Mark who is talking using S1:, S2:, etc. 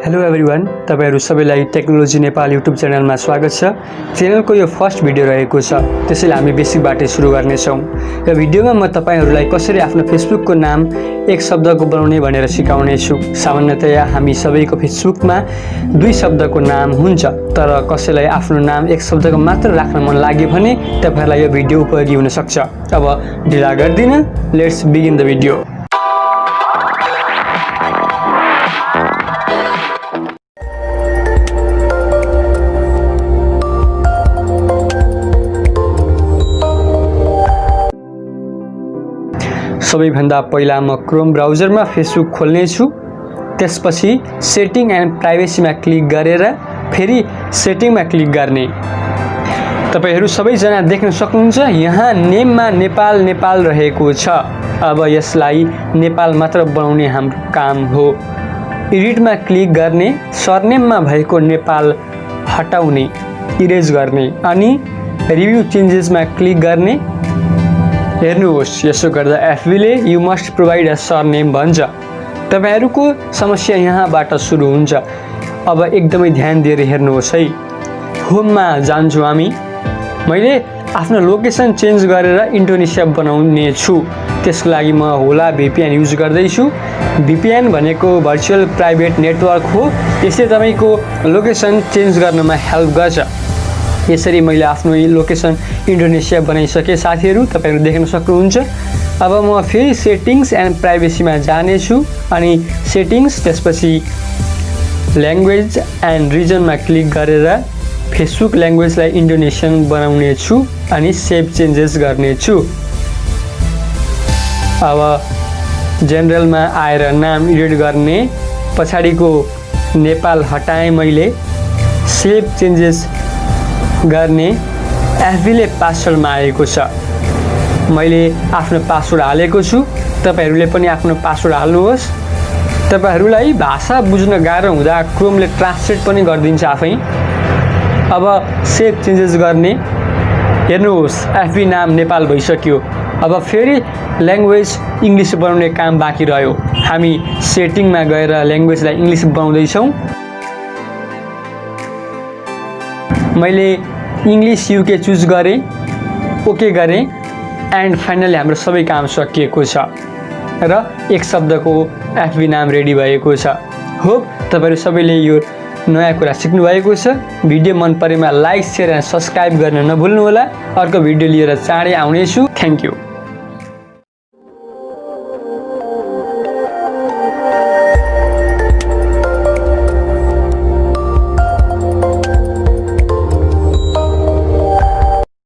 S1: Hello everyone, तपाईहरु सबैलाई technology Nepal YouTube च्यानलमा स्वागत छ। च्यानलको यो फर्स्ट भिडियो रहेको छ, त्यसैले हामी बेसिकबाटै सुरु गर्ने छौं। यो भिडियोमा म तपाईहरुलाई कसरी आफ्नो फेसबुकको नाम एक शब्दको बनाउने भनेर सिकाउने छु। सामान्यतया हामी सबैको फेसबुकमा दुई शब्दको नाम हुन्छ, तर कसैलाई आफ्नो नाम एक शब्दको मात्र राख्न मन लाग्यो भने तपाईहरुलाई यो भिडियो उपयोगी हुन सक्छ। अब ढिला गर्दिन, लेट्स बिगिन द भिडियो। सबैभन्दा पहिला म क्रोम ब्राउजरमा फेसबुक खोल्ने छु। त्यसपछि सेटिङ एन्ड प्राइभेसीमा क्लिक गरेर फेरि सेटिङमा क्लिक गर्ने। तपाईहरु सबैजना देख्न सक्नुहुन्छ, यहाँ नेममा नेपाल रहेको छ। अब यसलाई नेपाल मात्र बनाउने हाम्रो काम हो। एडिटमा क्लिक गर्ने, सरनेममा भएको नेपाल हटाउने, इरेज गर्ने अनि रिभ्यू चेन्जेसमा क्लिक गर्ने। हेर्नुहोस्, यसो गर्दा एफबीले you must provide a surname भन्छ। तपाईहरुको समस्या यहाँबाट सुरु हुन्छ। अब एकदमै ध्यान दिएर हेर्नुहोस् है। होममा जान्छु हामी। मैले आफ्नो लोकेसन चेन्ज गरेर इन्डोनेसिया बनाउने छु। त्यसको लागि म होला VPN युज गर्दै छु। VPN भनेको भर्चुअल प्राइभेट नेटवर्क हो। यसले तपाईको लोकेसन चेन्ज गर्नमा हेल्प गर्छ। यसरी मैले आफ्नो लोकेसन इन्डोनेसिया बनाइसके साथीहरु, तपाईहरु देख्न सक्नुहुन्छ। अब म फेरि सेटिङ्स एन्ड प्राइभेसीमा जाने छु अनि सेटिङ्स, त्यसपछि ल्याङ्ग्वेज एन्ड रिजनमा क्लिक गरेर फेसबुक ल्याङ्ग्वेजलाई इन्डोनेसियन बनाउने छु अनि सेभ चेन्जेस गर्ने छु। अब जेनरलमा आएर नाम एडिट गर्ने, पछाडीको नेपाल हटाएँ मैले, सेभ चेन्जेस गर्ने। एफबीले पासवर्ड मागेको छ। मैले आफ्नो पासवर्ड हालेको छु। तपाईहरुले पनि आफ्नो पासवर्ड हाल्नुहोस्। तपाईहरुलाई भाषा बुझ्न गाह्रो हुँदा क्रोमले ट्रान्सलेट पनि गरिदिन्छ आफै। अब सेभ चेन्जेस गर्ने। हेर्नुहोस्, एफबी नाम नेपाल भइसक्यो। अब फेरि ल्याङ्ग्वेज इंग्लिश बनाउने काम बाँकी रह्यो। हामी सेटिङमा गएर ल्याङ्ग्वेजलाई इंग्लिश बनाउँदै छौं। मैले इंग्लिश यूके चुज गरेँ, ओके गरेँ एन्ड फाइनली हाम्रो सबै काम सकिएको छ र एक शब्दको एफबी नाम रेडी भएको छ। होप तपाईहरु सबैले यो नयाँ कुरा सिक्नु भएको छ। भिडियो मन परेमा लाइक, शेयर एन्ड सब्स्क्राइब गर्न नभुल्नु होला। अर्को भिडियो लिएर चाँडै आउने छु। Thank you.